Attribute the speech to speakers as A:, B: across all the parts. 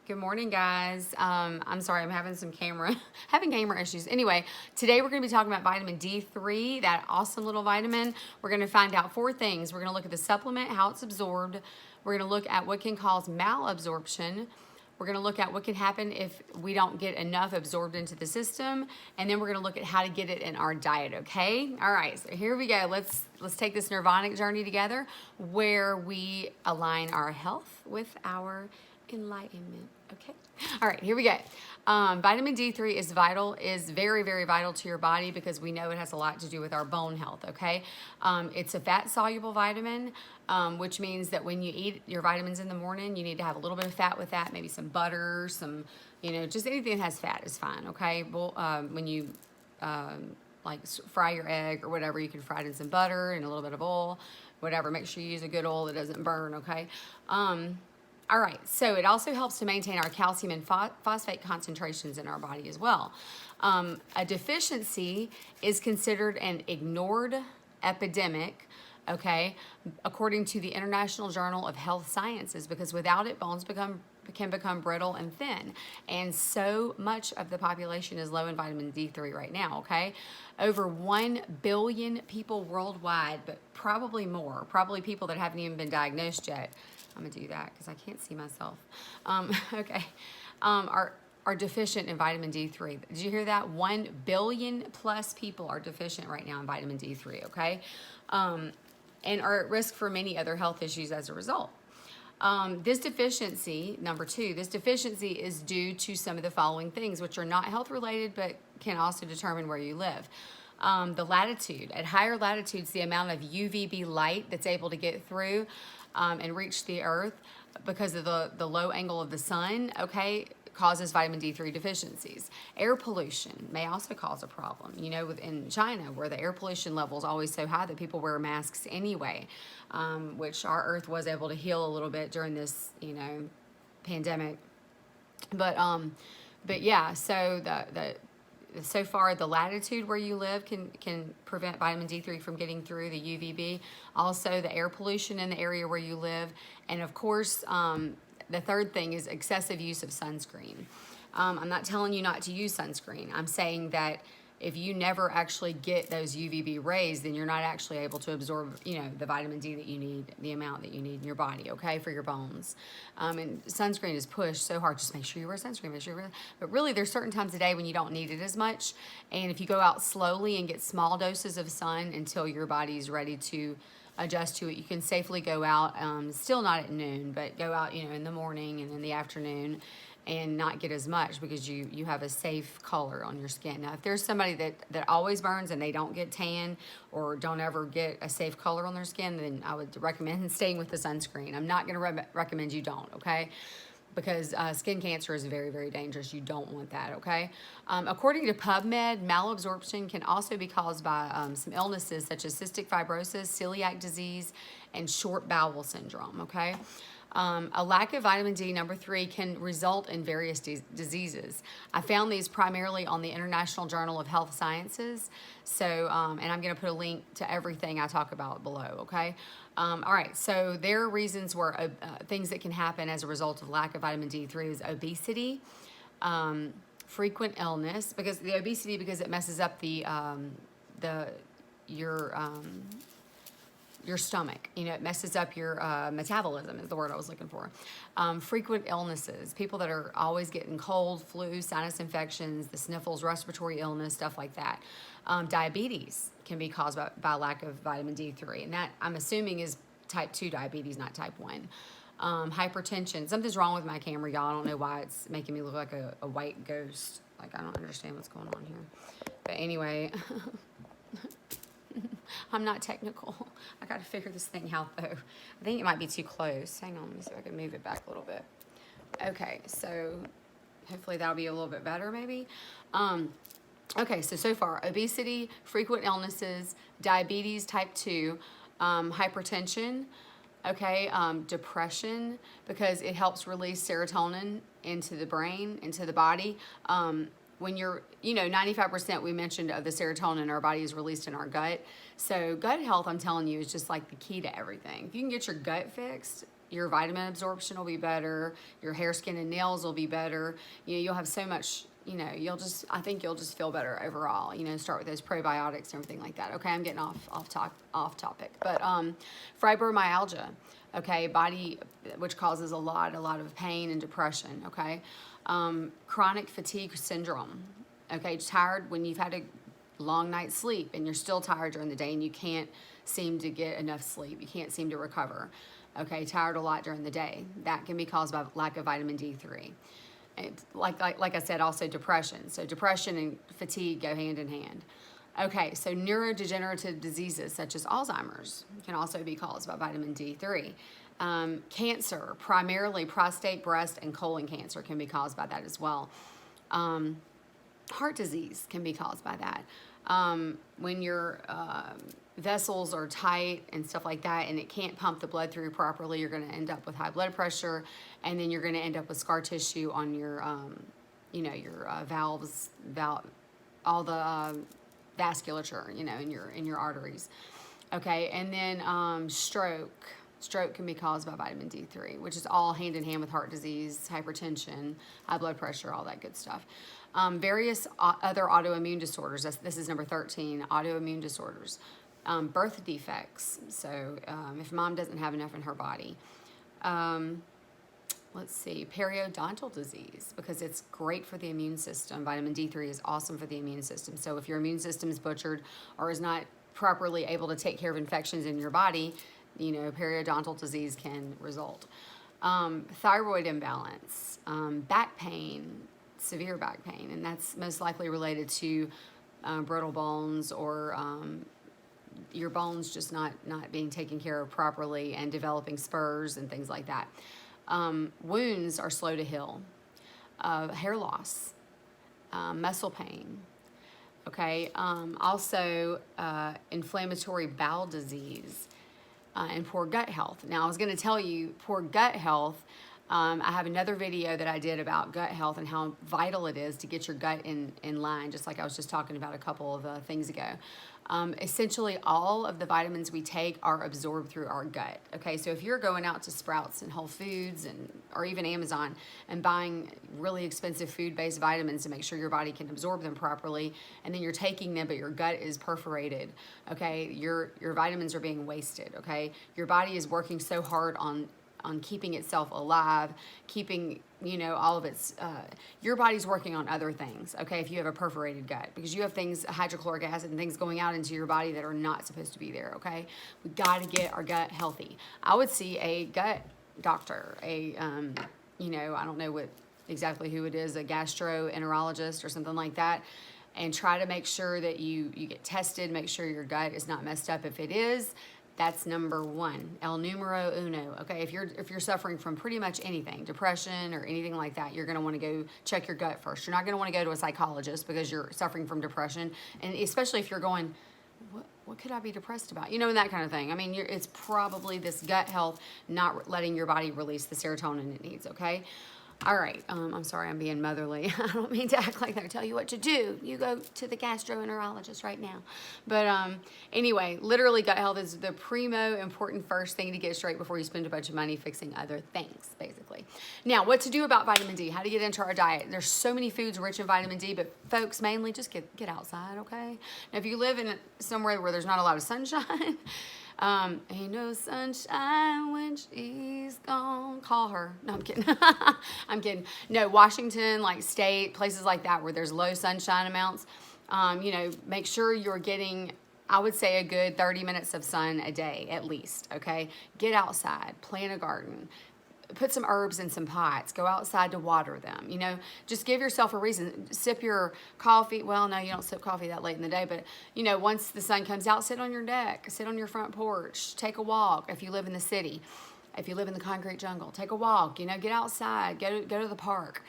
A: Good morning, guys. I'm sorry, I'm having some camera issues. Anyway, today we're going to be talking about vitamin D3, that awesome little vitamin. We're going to find out 4 things. We're going to look at the supplement, how it's absorbed. We're going to look at what can cause malabsorption. We're going to look at what can happen if we don't get enough absorbed into the system, and then we're going to look at how to get it in our diet. Okay? All right. So here we go. Let's take this Nirvanic journey together, where we align our health with our enlightenment. Okay. All right, here we go. Vitamin D3 is very, very vital to your body because we know it has a lot to do with our bone health. Okay. It's a fat soluble vitamin, which means that when you eat your vitamins in the morning, you need to have a little bit of fat with that, maybe some butter, just anything that has fat is fine. Okay. Well, when you, fry your egg or whatever, you can fry it in some butter and a little bit of oil, whatever. Make sure you use a good oil that doesn't burn. Okay. All right, so it also helps to maintain our calcium and phosphate concentrations in our body as well. A deficiency is considered an ignored epidemic, okay, according to the International Journal of Health Sciences, because without it, bones can become brittle and thin. And so much of the population is low in vitamin D3 right now, okay? Over 1 billion people worldwide, but probably more, probably people that haven't even been diagnosed yet. I'm gonna do that because I can't see myself. Okay, are deficient in vitamin D3. Did you hear that? 1 billion plus people are deficient right now in vitamin D3, okay? And are at risk for many other health issues as a result. This deficiency, number 2, this deficiency is due to some of the following things, which are not health related, but can also determine where you live. The latitude. At higher latitudes, the amount of UVB light that's able to get through and reach the earth because of the low angle of the sun, okay, causes vitamin D3 deficiencies. Air pollution may also cause a problem. You know, in China, where the air pollution level is always so high that people wear masks anyway, which our earth was able to heal a little bit during this, pandemic. But yeah, so so far the latitude where you live can prevent vitamin D3 from getting through the UVB. Also the air pollution in the area where you live. And of course, the third thing is excessive use of sunscreen. I'm not telling you not to use sunscreen. I'm saying that if you never actually get those UVB rays, then you're not actually able to absorb, the vitamin D that you need, the amount that you need in your body, okay, for your bones. And sunscreen is pushed so hard. Just make sure you wear sunscreen. But really, there's certain times of day when you don't need it as much. And if you go out slowly and get small doses of sun until your body's ready to adjust to it, you can safely go out, still not at noon, but go out, in the morning and in the afternoon, and not get as much because you have a safe color on your skin. Now, if there's somebody that always burns and they don't get tan or don't ever get a safe color on their skin, then I would recommend staying with the sunscreen. I'm not going to recommend you don't, okay? Because skin cancer is very, very dangerous. You don't want that, okay? According to PubMed, malabsorption can also be caused by some illnesses such as cystic fibrosis, celiac disease, and short bowel syndrome, okay? A lack of vitamin D, number 3, can result in various diseases. I found these primarily on the International Journal of Health Sciences. So, and I'm going to put a link to everything I talk about below, okay? All right, so there are reasons where things that can happen as a result of lack of vitamin D3 is obesity, frequent illness, because it messes up your stomach. It messes up your metabolism is the word I was looking for. Frequent illnesses, people that are always getting cold, flu, sinus infections, the sniffles, respiratory illness, stuff like that. Diabetes can be caused by lack of vitamin D3, and that I'm assuming is type 2 diabetes, not type 1. Hypertension, something's wrong with my camera, y'all. I don't know why it's making me look like a white ghost. Like, I don't understand what's going on here. But anyway, I'm not technical. I got to figure this thing out, though. I think it might be too close. Hang on, let me see if I can move it back a little bit. Okay, so hopefully that'll be a little bit better, maybe. Okay, so far, obesity, frequent illnesses, diabetes type 2, hypertension, okay, depression, because it helps release serotonin into the brain, into the body. When you're, 95% we mentioned of the serotonin in our body is released in our gut. So gut health, I'm telling you, is just like the key to everything. If you can get your gut fixed, your vitamin absorption will be better. Your hair, skin, and nails will be better. You know, you'll have so much, you know, I think you'll just feel better overall. You know, start with those probiotics and everything like that. Okay, I'm getting off topic. But fibromyalgia, okay, which causes a lot of pain and depression, okay? Chronic fatigue syndrome, okay, tired when you've had a long night's sleep and you're still tired during the day and you can't seem to get enough sleep. You can't seem to recover. Okay, tired a lot during the day. That can be caused by lack of vitamin D3. And like I said, also depression. So depression and fatigue go hand in hand. Okay, so neurodegenerative diseases such as Alzheimer's can also be caused by vitamin D3. Cancer, primarily prostate, breast, and colon cancer can be caused by that as well. Heart disease can be caused by that. When your vessels are tight and stuff like that, and it can't pump the blood through properly, you're going to end up with high blood pressure, and then you're going to end up with scar tissue on your, your valves, all the vasculature, you know, in your arteries. Okay, and then stroke. Stroke can be caused by vitamin D3, which is all hand in hand with heart disease, hypertension, high blood pressure, all that good stuff. Various other autoimmune disorders. This is number 13, autoimmune disorders. Birth defects. So if mom doesn't have enough in her body. Let's see, periodontal disease, because it's great for the immune system. Vitamin D3 is awesome for the immune system. So if your immune system is butchered or is not properly able to take care of infections in your body, you know, periodontal disease can result. Thyroid imbalance, back pain, severe back pain, and that's most likely related to brittle bones or your bones just not being taken care of properly and developing spurs and things like that. Wounds are slow to heal. Hair loss, muscle pain. Okay, also inflammatory bowel disease. And poor gut health. Now, I was going to tell you, poor gut health, I have another video that I did about gut health and how vital it is to get your gut in line, just like I was just talking about a couple of things ago. Essentially, all of the vitamins we take are absorbed through our gut. Okay, so if you're going out to Sprouts and Whole Foods or even Amazon and buying really expensive food-based vitamins to make sure your body can absorb them properly, and then you're taking them but your gut is perforated, okay, your vitamins are being wasted, okay? Your body is working so hard on keeping itself alive, keeping, you know, all of its, your body's working on other things, okay, if you have a perforated gut, because you have things, hydrochloric acid and things going out into your body that are not supposed to be there, okay? We got to get our gut healthy. I would see a gut doctor, I don't know exactly who it is, a gastroenterologist or something like that, and try to make sure that you get tested, make sure your gut is not messed up. If it is, that's number one, el numero uno. Okay, if you're suffering from pretty much anything, depression or anything like that, you're going to want to go check your gut first. You're not going to want to go to a psychologist because you're suffering from depression, and especially if you're going, what could I be depressed about? You know, and that kind of thing. I mean, it's probably this gut health not letting your body release the serotonin it needs. Okay. All right, I'm sorry, I'm being motherly. I don't mean to act like I tell you what to do. You go to the gastroenterologist right now. But anyway, literally gut health is the primo important first thing to get straight before you spend a bunch of money fixing other things, basically. Now, what to do about vitamin D, how to get into our diet. There's so many foods rich in vitamin D, but folks, mainly just get outside, okay? Now, if you live in somewhere where there's not a lot of sunshine, ain't no sunshine when she's gone. Call her. No, I'm kidding. I'm kidding. No, Washington, like state, places like that where there's low sunshine amounts, make sure you're getting, I would say, a good 30 minutes of sun a day at least, okay? Get outside, plant a garden, put some herbs in some pots, go outside to water them, just give yourself a reason. Sip your coffee. Well, no, you don't sip coffee that late in the day, but once the sun comes out, sit on your deck, sit on your front porch, take a walk. If you live in the city, if you live in the concrete jungle, take a walk, get outside, go to the park,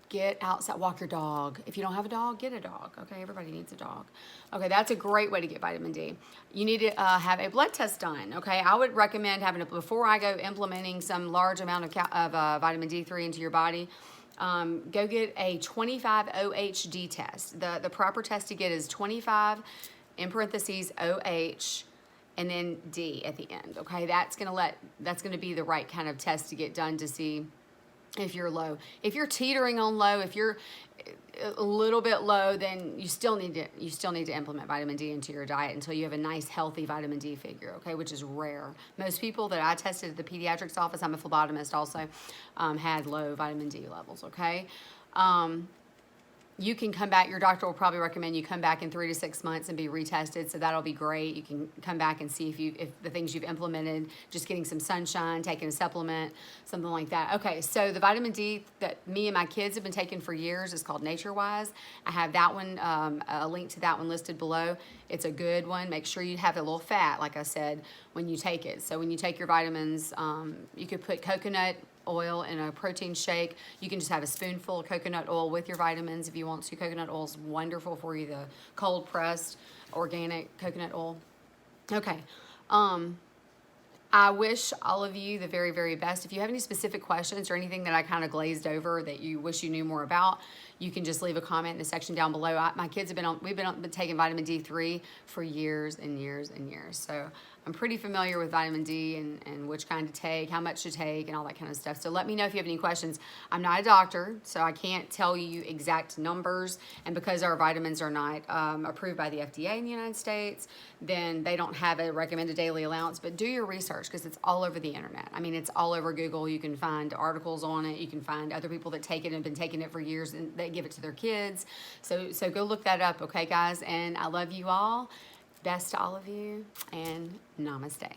A: get outside, walk your dog. If you don't have a dog, get a dog. Okay, everybody needs a dog. Okay, that's a great way to get vitamin D. You need to have a blood test done. Okay, I would recommend having it before I go implementing some large amount of vitamin D3 into your body. Go get a 25 OHD test. The proper test to get is 25 in parentheses OH and then D at the end. Okay, that's gonna be the right kind of test to get done to see if you're low. If you're teetering on low, if you're a little bit low, then you still need to implement vitamin D into your diet until you have a nice healthy vitamin D figure, okay, which is rare. Most people that I tested at the pediatrics office, I'm a phlebotomist also, had low vitamin D levels, okay. You can come back, your doctor will probably recommend you come back in 3 to 6 months and be retested, so that'll be great. You can come back and see if the things you've implemented, just getting some sunshine, taking a supplement, something like that. Okay, so the vitamin D that me and my kids have been taking for years is called Nature Wise. I have that one, a link to that one listed below. It's a good one. Make sure you have a little fat, like I said, when you take it. So when you take your vitamins, you could put coconut oil in a protein shake. You can just have a spoonful of coconut oil with your vitamins if you want to. Coconut oil is wonderful for you, the cold pressed organic coconut oil. Okay. I wish all of you the very, very best. If you have any specific questions or anything that I kind of glazed over that you wish you knew more about, you can just leave a comment in the section down below. My kids have we've been taking vitamin D3 for years and years and years. So I'm pretty familiar with vitamin D and which kind to take, how much to take, and all that kind of stuff. So let me know if you have any questions. I'm not a doctor, so I can't tell you exact numbers. And because our vitamins are not approved by the FDA in the United States, then they don't have a recommended daily allowance. But do your research, because it's all over the internet. I mean, it's all over Google. You can find articles on it. You can find other people that take it and have been taking it for years, and they give it to their kids. So go look that up, okay, guys? And I love you all. Best to all of you, and namaste.